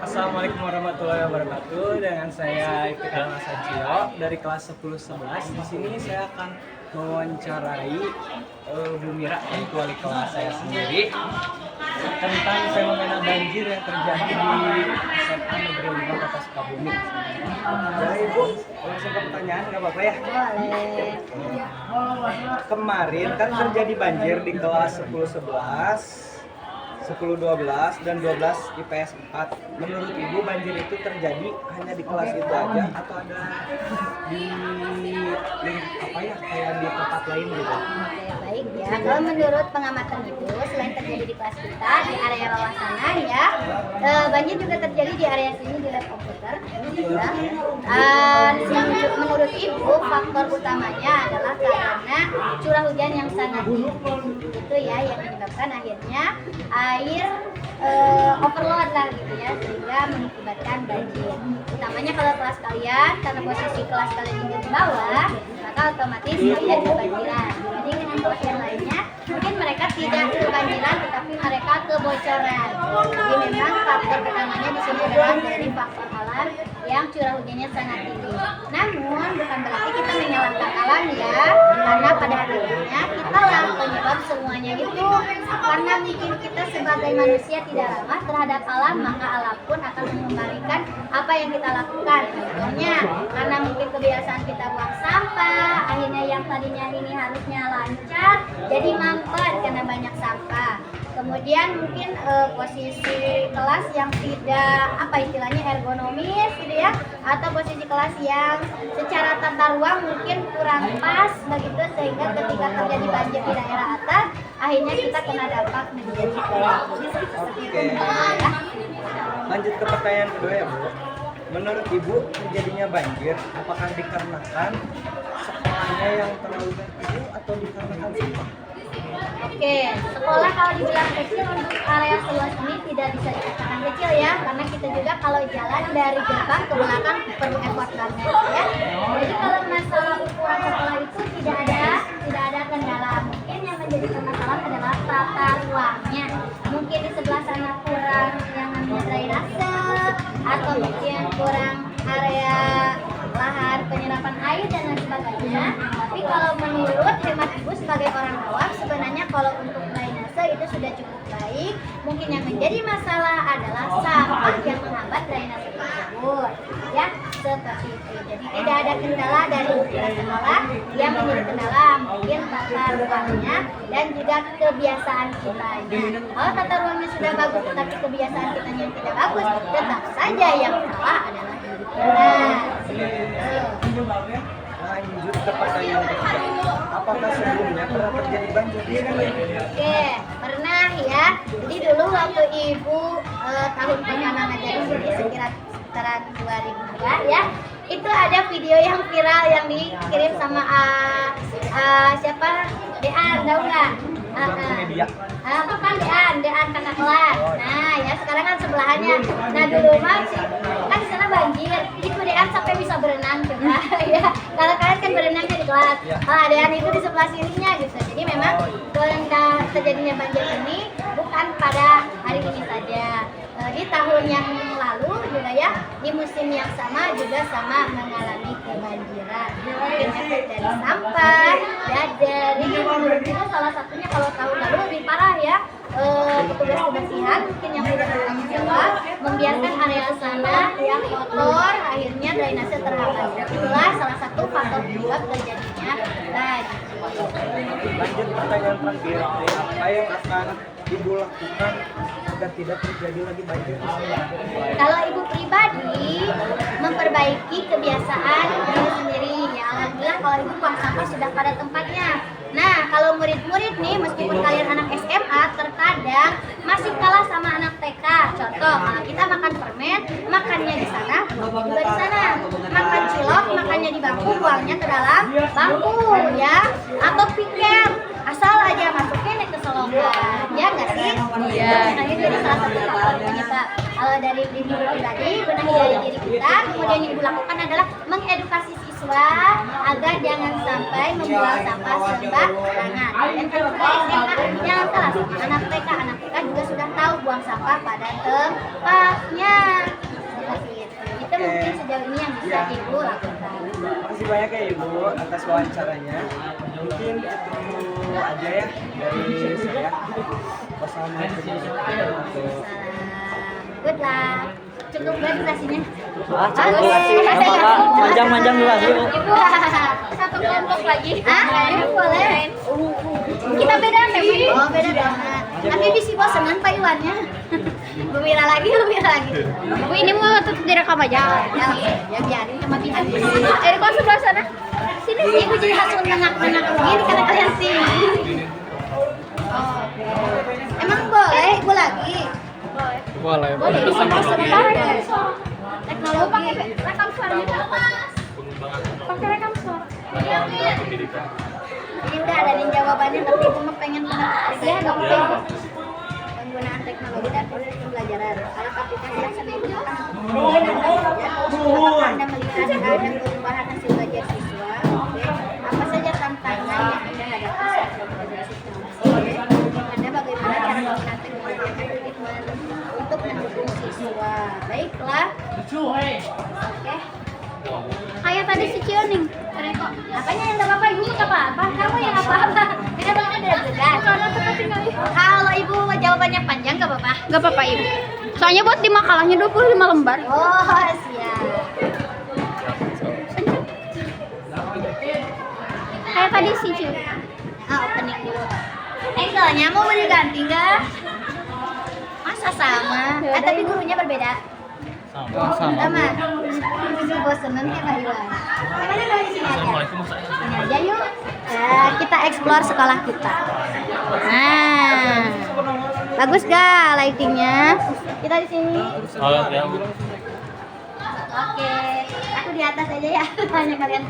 Assalamualaikum warahmatullahi wabarakatuh. Dengan saya Iftikar Masajio dari kelas 10-11. Di sini saya akan mewawancarai Bu Mira, yaitu wali kelas saya sendiri, tentang fenomena banjir yang terjadi di SMA Negeri 5 Kota Sukabumi. Jadi Ibu, langsung ke pertanyaan nggak apa-apa ya? Boleh. Kemarin kan terjadi banjir di kelas 10-11, 10-12 dan 12 IPS 4. Menurut Ibu banjir itu terjadi hanya di kelas itu aja atau ada di apa ya, kayak di tempat lain gitu? Oke, baik ya. Kalau menurut pengamatan itu, selain terjadi di kelas kita, di area bawah sana ya, banjir juga terjadi di area sini di lab komputer. Ya. Menurut Ibu, faktor utamanya adalah karena curah hujan yang sangat tinggi. Itu ya yang menyebabkan akhirnya air overload lah gitu ya, sehingga mengakibatkan banjir. Utamanya kalau kelas kalian, karena posisi kelas kalian itu di bawah, maka otomatis kalian kebanjiran. Jadi dengan kelas yang lainnya, mungkin mereka tidak kebanjiran, tetapi mereka kebocoran. Jadi memang faktor utamanya di sini adalah dari faktor alam yang curah hujannya sangat tinggi. Namun bukan berarti kita menyalahkan alam ya, karena pada akhirnya kita lah penyebab semuanya itu. Karena mungkin kita sebagai manusia tidak ramah terhadap alam, maka alam pun akan mengembalikan apa yang kita lakukan. Contohnya, karena mungkin kebiasaan kita buang sampah, akhirnya yang tadinya ini harusnya lancar, jadi mampet karena banyak sampah. Kemudian mungkin posisi kelas yang tidak apa istilahnya ergonomis gitu ya, atau posisi kelas yang secara tata ruang mungkin kurang pas begitu, sehingga ketika terjadi banjir di daerah atas akhirnya kita kena dampak menjadi Oke. Lanjut ke pertanyaan kedua ya Bu. Menurut Ibu terjadinya banjir apakah dikarenakan sekolahnya yang terlalu kecil atau dikarenakan sampah? Oke, sekolah kalau dibilang kecil untuk area seluas ini tidak bisa dikatakan kecil ya, karena kita juga kalau jalan dari gerbang ke belakang perlu effort banget ya. Jadi kalau masalah ukuran sekolah itu tidak ada kendala. Mungkin yang menjadi permasalahan adalah tata ruangnya. Mungkin di sebelah sana kurang yang namanya drainase, atau mungkin kurang area lahan penyerapan air dan lain sebagainya. Tapi kalau menurut hemat Ibu sebagai orang awam, sebenarnya kalau untuk drainase itu sudah cukup baik. Mungkin yang menjadi masalah adalah sampah yang menghambat drainase tersebut, ya seperti itu. Jadi tidak ada kendala dari ukuran sekolah, yang menjadi kendala mungkin tata ruangnya dan juga kebiasaan kitanya. Kalau tata ruangnya sudah bagus tetapi kebiasaan kitanya tidak bagus, tetap saja yang salah adalah diri kita. Lanjut ke pertanyaan ketiga. Apakah sebelumnya pernah terjadi banjir di sekolah? Oke, pernah ya. Jadi dulu waktu Ibu tahun pertama ngajar di sini sekitaran 2002 ya, itu ada video yang viral yang dikirim sama siapa? Dean, tahu nggak? Media. Bukan Dean kakak kelas. Nah ya sekarang kan sebelahannya. Nah dulu mah kan di sana banjir, itu Dean sampai bisa berenang coba ya. Kalau kalian kan berenangnya di kelas, Dean itu di sebelah sininya gitu. Jadi memang terjadinya banjir ini bukan pada hari ini saja. Di tahun yang lalu juga ya, di musim yang sama juga sama mengalami kebanjiran. Mungkin efek dari sampah ya, dari itu salah satunya kalau tahun lalu lebih parah ya, petugas kebersihan mungkin yang tidak bertanggung jawab membiarkan area sana yang kotor, akhirnya drainase terhambat. Itulah salah satu faktor penyebab terjadinya banjir. Lanjut pertanyaan terakhir. Apa yang akan Ibu lakukan agar tidak terjadi lagi banjir di sekolah? Kalau Ibu pribadi memperbaiki kebiasaan diri sendiri ya. Alhamdulillah kalau Ibu buang sampah sudah pada tempatnya. Nah kalau murid-murid nih, meskipun kalian anak SMA, terkadang masih kalah sama anak TK. Contoh, kalau kita makan permen, makannya di sana, juga di sana. Makan cilok, makannya di bangku, buangnya ke dalam bangku ya. Atau piket, asal aja masukin ke selokan, ya nggak sih? Iya. Nah itu jadi salah satu faktor penyebab. Kalau dari diri pribadi, benahi dari diri kita, kemudian yang Ibu lakukan adalah mengedukasi siswa agar jangan sampai membuang sampah sembarangan. Dan kalau kita SMA, jangan salah, anak TK juga sudah tahu membuang sampah pada tempatnya. Seperti itu. Itu mungkin sejauh ini yang bisa Ibu lakukan. Makasih banyak ya Ibu atas wawancaranya. Mungkin itu aja ya dari saya. Wassalamualaikum warahmatullahi wabarakatuh. Good luck. Cukup gak durasinya? Manjang-manjang durasi. Ibu, satu kelompok lagi. Ibu boleh. Kita beda temanya. Oh, beda banget. Nanti bisa bosanan Pak Iwannya. Bu Mira lagi. Bu, ini mau tetap direkam aja. Ya biarin sama Bihan. Kok sebelah sana? Sini sih, Ibu jadi hasil nengak-nengak begini karena kalian sini. Oh, emang boleh Ibu lagi? Boleh. Boleh. Sebentar ya. Teknologi. Pakai rekam suaranya mas. Pakai rekam suara. Ini udah ada di jawabannya, tapi Ibu mah pengen ya nggak apa-apa. Penggunaan teknologi dan proses pembelajaran. Alat aplikasi yang sana itu akan apakah Anda melihat ada perubahan hasil belajar siswa? Oke. Apa saja tantangan yang Anda hadapi saat belajar sistem? Anda bagaimana cara menggunakan teknologi yang efektif untuk mendukung siswa? Baiklah. Oke. Kayak tadi si Cioning. Apanya yang enggak apa-apa? Ibu enggak apa-apa. Kamu yang apa-apa. Kita banget udah tegas. Kalau Ibu jawabannya panjang enggak apa-apa. Gak apa-apa Ibu. Soalnya buat di makalahnya 25 lembar. Oh, siap. Kayak tadi sih Ciu. Opening dulu. Angle-nya mau diganti enggak? Masa sama? Tapi gurunya berbeda. Sama. Bisa bosenan kayak Pak Iwan. Gimana kalau di sini aja? Sini aja yuk. Kita explore sekolah kita. Nah, bagus gak lightingnya? Kita di sini. Oke, aku di atas aja ya. Hanya kalian.